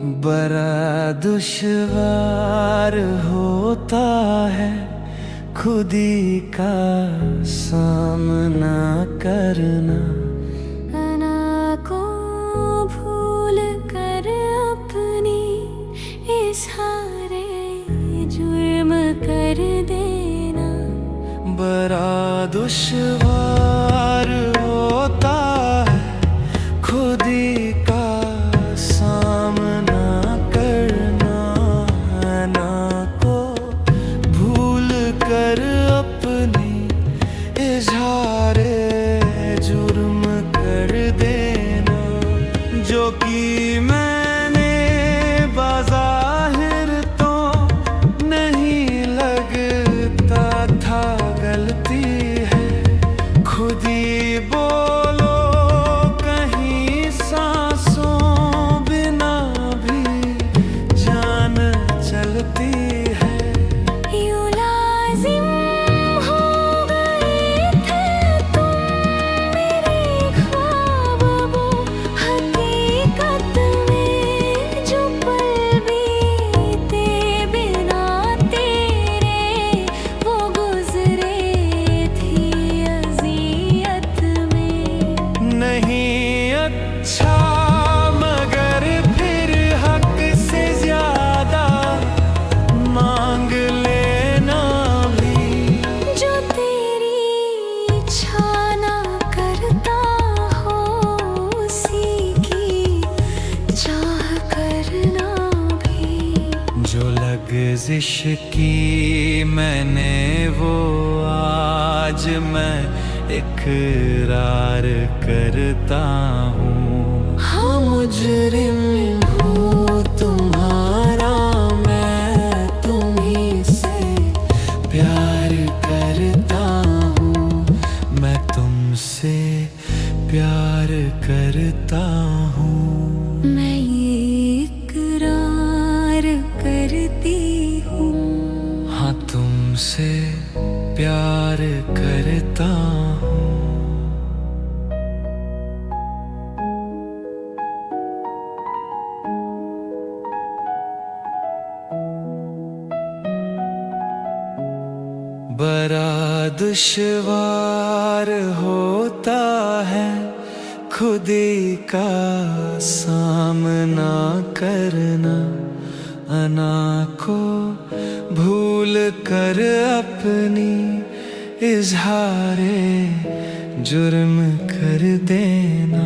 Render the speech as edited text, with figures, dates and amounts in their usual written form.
बड़ा दुश्वार होता है खुदी का सामना करना। अना को भूल कर अपनी इज़हारे जुर्म कर देना। बड़ा दुश्वार होता है खुदी का सामना करना। ना को भूल कर अपनी इज़हारे जुर्म कर देना। जो कि मैंने बाज़ाहिर तो नहीं लगता था गलती है। खुद ही बोलो कहीं सांसों बिना भी जान चलती है। यूं लाजिम हो गए थे तुम मेरे ख्वाब वो हकीकत में। जो पल बीते बिना तेरे वो गुजरे थी अज़ियत में। नहीं अच्छा मगर फिर हक से ज्यादा मांग लेना भी। जो तेरी इच्छा ना करता हो उसी की चाह करना भी। जो लग़ज़िश की मैंने वो आज मैं इकरार करता हूँ। हाँ मुजरिम हूँ तुम्हारा मैं तुम्हीं से प्यार करता हूँ। मैं तुमसे प्यार करता हूँ। मैं ये इकरार करती हूँ। हाँ तुमसे प्यार करता हूँ। बड़ा दुश्वार होता है खुदी का सामना करना। अना को भूल कर अपनी इज़हारे जुर्म कर देना।